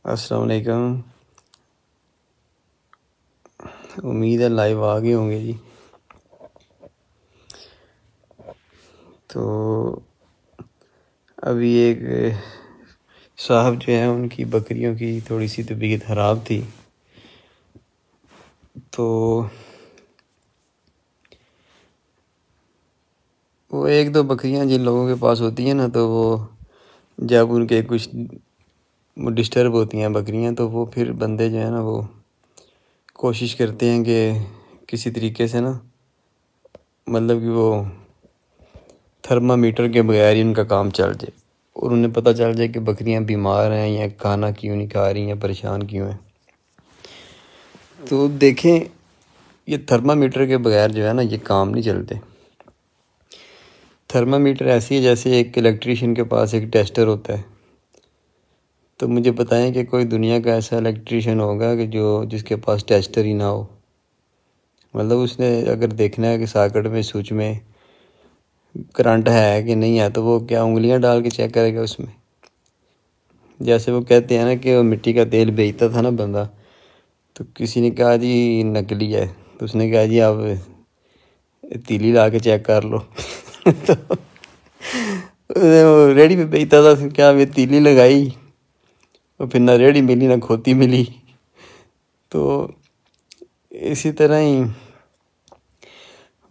السلام علیکم۔ امید ہے لائیو آ گئے ہوں گے جی۔ تو ابھی ایک صاحب جو ہیں ان کی بکریوں کی تھوڑی سی طبیعت خراب تھی، تو وہ ایک دو بکریاں جن لوگوں کے پاس ہوتی ہیں نا، تو وہ جب ان کے کچھ ڈسٹرب ہوتی ہیں بکریاں، تو وہ پھر بندے جو ہیں نا وہ کوشش کرتے ہیں کہ کسی طریقے سے نا، مطلب کہ وہ تھرمامیٹر کے بغیر ہی ان کا کام چل جائے، اور انہیں پتہ چل جائے کہ بکریاں بیمار ہیں یا کھانا کیوں نہیں کھا رہی ہیں، پریشان کیوں ہیں۔ تو دیکھیں، یہ تھرمامیٹر کے بغیر جو ہے نا یہ کام نہیں چلتے۔ تھرمامیٹر ایسی ہے جیسے ایک الیکٹریشین کے پاس ایک ٹیسٹر ہوتا ہے۔ تو مجھے بتائیں کہ کوئی دنیا کا ایسا الیکٹریشین ہوگا کہ جس کے پاس ٹیسٹر ہی نہ ہو؟ مطلب اس نے اگر دیکھنا ہے کہ ساکٹ میں سوئچ میں کرنٹ ہے کہ نہیں ہے، تو وہ کیا انگلیاں ڈال کے چیک کرے گا اس میں؟ جیسے وہ کہتے ہیں نا کہ وہ مٹی کا تیل بیچتا تھا نا بندہ، تو کسی نے کہا جی نکلی ہے، تو اس نے کہا جی آپ تیلی لا کے چیک کر لو۔ تو وہ ریڑی پہ بیچتا تھا، کیا یہ تیلی لگائی، اور پھر نہ ریڑی ملی نہ کھوتی ملی۔ تو اسی طرح ہی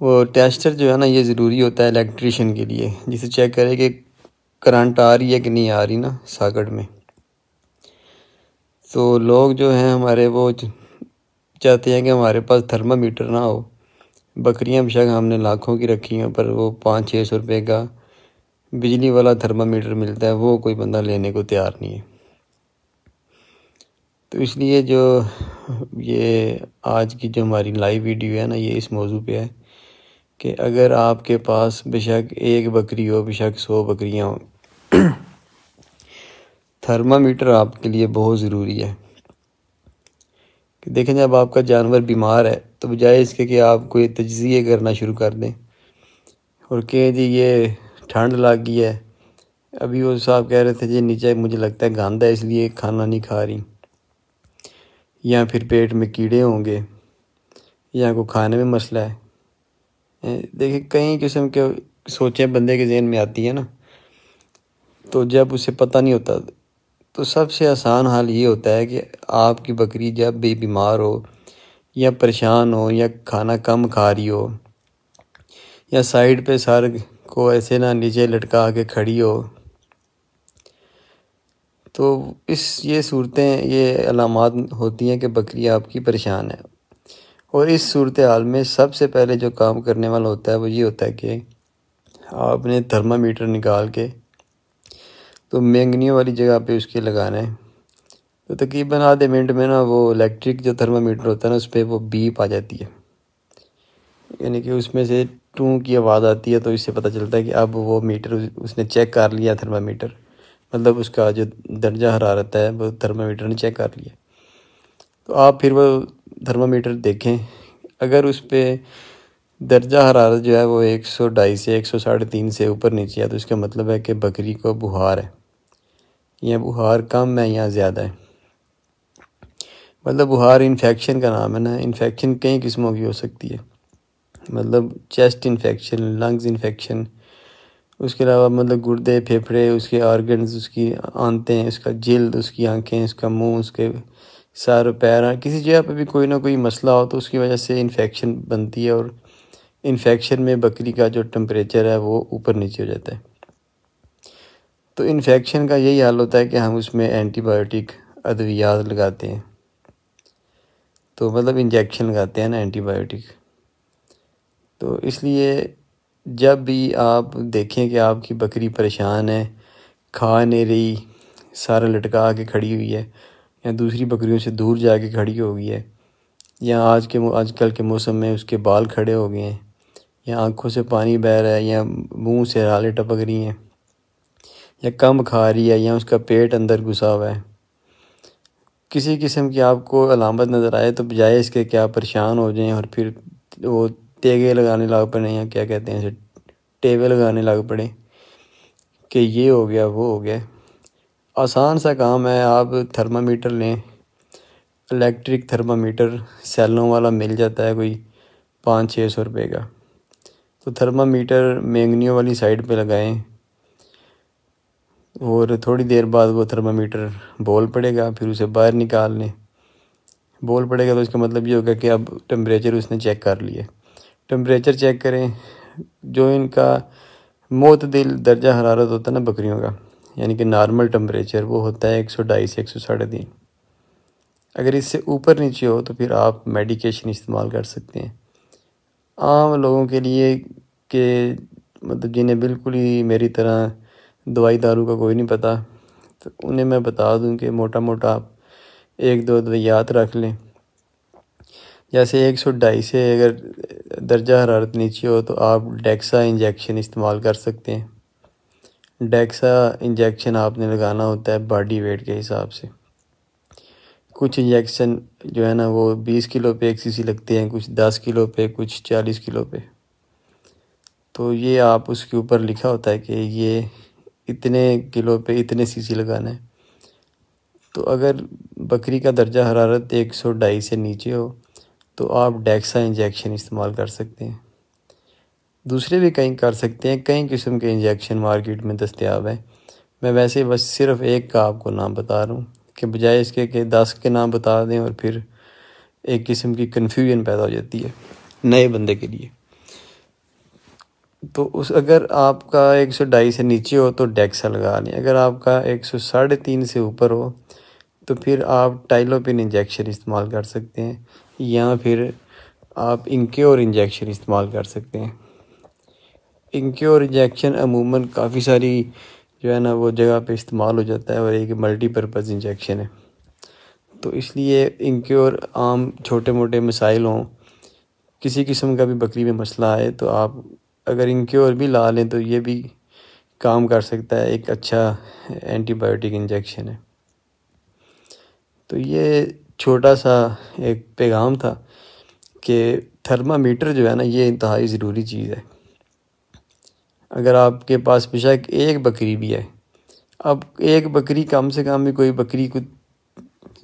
وہ ٹیسٹر جو ہے نا یہ ضروری ہوتا ہے الیکٹریشین کے لیے، جسے چیک کرے کہ کرنٹ آ رہی ہے کہ نہیں آ رہی نا ساکٹ میں۔ تو لوگ جو ہیں ہمارے وہ چاہتے ہیں کہ ہمارے پاس تھرمامیٹر نہ ہو۔ بکریاں بے شک ہم نے لاکھوں کی رکھی ہیں، پر وہ 500-600 روپے کا بجلی والا تھرمامیٹر ملتا ہے، وہ کوئی بندہ لینے کو تیار نہیں ہے۔ تو اس لیے جو یہ آج کی جو ہماری لائیو ویڈیو ہے نا، یہ اس موضوع پہ ہے کہ اگر آپ کے پاس بے شک ایک بکری ہو، بے شک 100 بکریاں ہوں، تھرمامیٹر آپ کے لیے بہت ضروری ہے۔ کہ دیکھیں، جب آپ کا جانور بیمار ہے تو بجائے اس کے کہ آپ کوئی تجزیے کرنا شروع کر دیں اور کہ جی یہ ٹھنڈ لگ گئی ہے، ابھی وہ صاحب کہہ رہے تھے جی نیچے مجھے لگتا ہے گند ہے اس لیے کھانا نہیں کھا رہی، یا پھر پیٹ میں کیڑے ہوں گے، یا کوئی کھانے میں مسئلہ ہے۔ دیکھیں کئی قسم کے سوچیں بندے کے ذہن میں آتی ہیں نا، تو جب اسے پتہ نہیں ہوتا تو سب سے آسان حال یہ ہوتا ہے کہ آپ کی بکری جب بھی بیمار ہو یا پریشان ہو یا کھانا کم کھا رہی ہو یا سائیڈ پہ سر کو ایسے نہ نیچے لٹکا کے کھڑی ہو، تو یہ صورتیں، یہ علامات ہوتی ہیں کہ بکری آپ کی پریشان ہے۔ اور اس صورتحال میں سب سے پہلے جو کام کرنے والا ہوتا ہے وہ یہ ہوتا ہے کہ آپ نے تھرمامیٹر نکال کے تو مینگنیوں والی جگہ پہ اس کے لگانا ہے، تو تقریباً آدھے منٹ میں نا وہ الیکٹرک جو تھرمامیٹر ہوتا ہے نا اس پہ وہ بیپ آ جاتی ہے، یعنی کہ اس میں سے ٹوں کی آواز آتی ہے، تو اس سے پتہ چلتا ہے کہ اب وہ میٹر اس نے چیک کر لیا، تھرمامیٹر مطلب اس کا جو درجہ حرارت ہے وہ تھرمامیٹر نے چیک کر لیا۔ تو آپ پھر وہ تھرمامیٹر دیکھیں، اگر اس پہ درجہ حرارت جو ہے وہ 102 سے 103.5 سے اوپر نیچے ہے، تو اس کا مطلب ہے کہ بکری کو بخار ہے، یا بخار کم ہے یا زیادہ ہے۔ مطلب بخار انفیکشن کا نام ہے نا، انفیکشن کئی قسموں کی ہو سکتی ہے، مطلب چیسٹ انفیکشن، لنگز انفیکشن، اس کے علاوہ مطلب گردے، پھیپھڑے، اس کے آرگنز، اس کی آنتیں، اس کا جلد، اس کی آنکھیں، اس کا منہ، اس کے سر پیر، کسی جگہ پہ بھی کوئی نہ کوئی مسئلہ ہو تو اس کی وجہ سے انفیکشن بنتی ہے، اور انفیکشن میں بکری کا جو ٹمپریچر ہے وہ اوپر نیچے ہو جاتا ہے۔ تو انفیکشن کا یہی حل ہوتا ہے کہ ہم اس میں اینٹی بایوٹک ادویات لگاتے ہیں، تو مطلب انجیکشن لگاتے ہیں نا اینٹی بایوٹک۔ تو اس لیے جب بھی آپ دیکھیں کہ آپ کی بکری پریشان ہے، کھا نہیں رہی، سارا لٹکا کے کھڑی ہوئی ہے، یا دوسری بکریوں سے دور جا کے کھڑی ہو گئی ہے، یا آج کل کے موسم میں اس کے بال کھڑے ہو گئے ہیں، یا آنکھوں سے پانی بہہ رہا ہے، یا منہ سے رالیں ٹپک رہی ہیں، یا کم کھا رہی ہے، یا اس کا پیٹ اندر گھسا ہوا ہے، کسی قسم کی آپ کو علامت نظر آئے، تو بجائے اس کے کہ آپ پریشان ہو جائیں اور پھر وہ تیگے لگانے لگ پڑیں، یا کیا کہتے ہیں اسے، ٹیوے لگانے لگ پڑیں کہ یہ ہو گیا وہ ہو گیا، آسان سا کام ہے، آپ تھرمامیٹر لیں، الیکٹرک تھرمامیٹر سیلوں والا مل جاتا ہے کوئی 500-600 روپے کا، تو تھرمامیٹر مینگنیوں والی سائڈ پہ لگائیں اور تھوڑی دیر بعد وہ تھرمامیٹر بول پڑے گا، پھر اسے باہر نکال لیں۔ بول پڑے گا تو اس کا مطلب یہ ہوگا کہ اب ٹمپریچر اس نے چیک کر لیا۔ ٹمپریچر چیک کریں، جو ان کا معتدل درجہ حرارت ہوتا ہے نا بکریوں کا، یعنی کہ نارمل ٹمپریچر، وہ ہوتا ہے 102 سے 103۔ اگر اس سے اوپر نیچے ہو تو پھر آپ میڈیکیشن استعمال کر سکتے ہیں۔ عام لوگوں کے لیے کہ مطلب جنہیں بالکل ہی میری طرح دوائی دارو کا کوئی نہیں پتہ، تو انہیں میں بتا دوں کہ موٹا موٹا آپ 1-2 ادویات رکھ لیں۔ جیسے 102 سے اگر درجہ حرارت نیچے ہو تو آپ ڈیکسا انجیکشن استعمال کر سکتے ہیں۔ ڈیکسا انجیکشن آپ نے لگانا ہوتا ہے باڈی ویٹ کے حساب سے۔ کچھ انجیکشن جو ہے نا وہ 20 کلو پہ 1 cc لگتے ہیں، کچھ 10 کلو پہ، کچھ 40 کلو پہ۔ تو یہ آپ اس کے اوپر لکھا ہوتا ہے کہ یہ اتنے کلو پہ اتنے cc لگانا ہے۔ تو اگر بکری کا درجہ حرارت 102 سے نیچے ہو تو آپ ڈیکسا انجیکشن استعمال کر سکتے ہیں۔ دوسرے بھی کئی کر سکتے ہیں، کئی قسم کے انجیکشن مارکیٹ میں دستیاب ہیں۔ میں ویسے بس صرف ایک کا آپ کو نام بتا رہا ہوں کہ بجائے اس کے کہ 10 کے نام بتا دیں اور پھر ایک قسم کی کنفیوژن پیدا ہو جاتی ہے نئے بندے کے لیے۔ تو اگر آپ کا 102 سے نیچے ہو تو ڈیکسا لگا لیں، اگر آپ کا 103.5 سے اوپر ہو تو پھر آپ ٹائلوپن انجیکشن استعمال کر سکتے ہیں، یا پھر آپ انکیور انجیکشن استعمال کر سکتے ہیں۔ انکیور انجیکشن عموماً کافی ساری جو ہے نا وہ جگہ پہ استعمال ہو جاتا ہے اور ایک ملٹی پرپز انجیکشن ہے، تو اس لیے انکیور عام چھوٹے موٹے مسائل ہوں، کسی قسم کا بھی بکری میں مسئلہ آئے تو آپ اگر انکیور بھی لا لیں تو یہ بھی کام کر سکتا ہے، ایک اچھا اینٹی بایوٹک انجیکشن ہے۔ تو یہ چھوٹا سا ایک پیغام تھا کہ تھرمامیٹر جو ہے نا یہ انتہائی ضروری چیز ہے۔ اگر آپ کے پاس بے شک ایک بکری بھی ہے، اب ایک بکری کم سے کم بھی کوئی بکری کو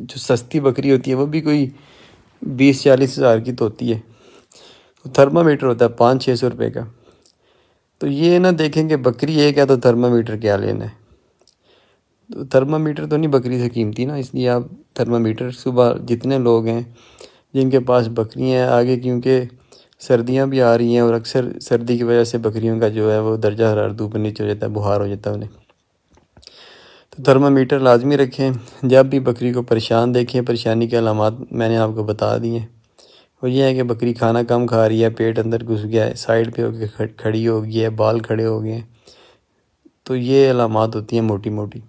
جو سستی بکری ہوتی ہے وہ بھی کوئی 20-40 ہزار کی تو ہوتی ہے، تو تھرمامیٹر ہوتا ہے 500-600 روپے کا۔ تو یہ نہ دیکھیں کہ بکری ایک ہے تو تھرمامیٹر کیا لینا ہے، تو تھرمامیٹر تو نہیں بکری سے قیمتی نا، اس لیے آپ تھرمامیٹر صبح جتنے لوگ ہیں جن کے پاس بکریاں ہیں، آگے کیونکہ سردیاں بھی آ رہی ہیں اور اکثر سردی کی وجہ سے بکریوں کا جو ہے وہ درجہ حرارت اوپر نیچے ہو جاتا ہے، بخار ہو جاتا ہے انہیں، تو تھرمامیٹر لازمی رکھیں۔ جب بھی بکری کو پریشان دیکھیں، پریشانی کے علامات میں نے آپ کو بتا دیے ہیں، وہ یہ ہے کہ بکری کھانا کم کھا رہی ہے، پیٹ اندر گھس گیا ہے، سائڈ پہ ہو کے کھڑی ہو گئی ہے، بال کھڑے ہو گئے ہیں، تو یہ علامات ہوتی ہیں موٹی موٹی۔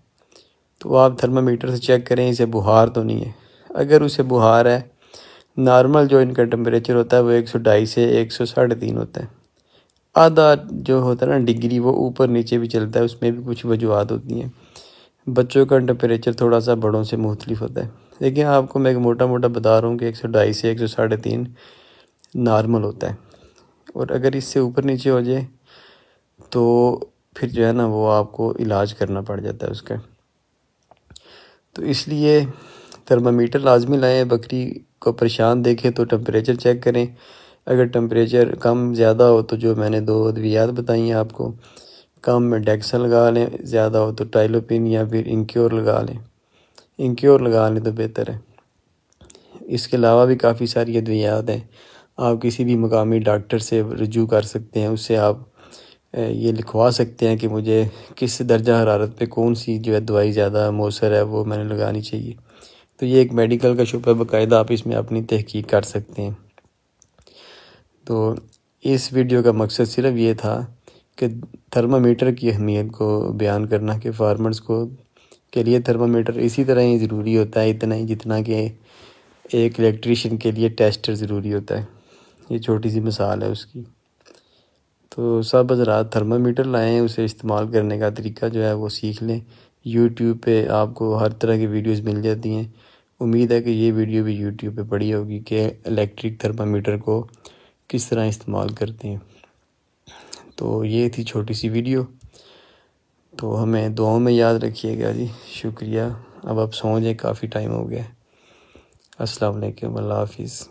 تو آپ تھرمامیٹر سے چیک کریں اسے بخار تو نہیں ہے، اگر اسے بخار ہے، نارمل جو ان کا ٹمپریچر ہوتا ہے وہ 102 سے 103.5 ہوتا ہے، آدھا جو ہوتا ہے نا ڈگری وہ اوپر نیچے بھی چلتا ہے، اس میں بھی کچھ وجوہات ہوتی ہیں۔ بچوں کا ٹمپریچر تھوڑا سا بڑوں سے مختلف ہوتا ہے، لیکن آپ کو میں ایک موٹا موٹا بتا رہا ہوں کہ 102 سے 103.5 نارمل ہوتا ہے، اور اگر اس سے اوپر نیچے ہو جائے تو پھر جو ہے نا وہ آپ کو علاج کرنا پڑ جاتا ہے اس کا۔ تو اس لیے تھرمامیٹر لازمی لائیں، بکری کو پریشان دیکھیں تو ٹمپریچر چیک کریں، اگر ٹمپریچر کم زیادہ ہو تو جو میں نے 2 ادویات بتائی ہیں آپ کو، کم میں ڈیکسا لگا لیں، زیادہ ہو تو ٹائلوپن یا پھر انکیور لگا لیں، انکیور لگا لیں تو بہتر ہے۔ اس کے علاوہ بھی کافی ساری ادویات ہیں، آپ کسی بھی مقامی ڈاکٹر سے رجوع کر سکتے ہیں، اس سے آپ یہ لکھوا سکتے ہیں کہ مجھے کس درجہ حرارت پہ کون سی جو ہے دوائی زیادہ مؤثر ہے وہ میں نے لگانی چاہیے، تو یہ ایک میڈیکل کا شعبہ باقاعدہ، آپ اس میں اپنی تحقیق کر سکتے ہیں۔ تو اس ویڈیو کا مقصد صرف یہ تھا کہ تھرمامیٹر کی اہمیت کو بیان کرنا کہ فارمرز کو کے لیے تھرمامیٹر اسی طرح ہی ضروری ہوتا ہے، اتنا ہی جتنا کہ ایک الیکٹریشین کے لیے ٹیسٹر ضروری ہوتا ہے۔ یہ چھوٹی سی مثال ہے اس کی۔ تو سب حضرات تھرمامیٹر لائیں، اسے استعمال کرنے کا طریقہ جو ہے وہ سیکھ لیں، یوٹیوب پہ آپ کو ہر طرح کی ویڈیوز مل جاتی ہیں۔ امید ہے کہ یہ ویڈیو بھی یوٹیوب پہ پڑی ہوگی کہ الیکٹرک تھرمامیٹر کو کس طرح استعمال کرتے ہیں۔ تو یہ تھی چھوٹی سی ویڈیو، تو ہمیں دعاؤں میں یاد رکھیے گا جی. شکریہ. اب آپ سو جائیں، کافی ٹائم ہو گیا. السلام علیکم. اللہ حافظ.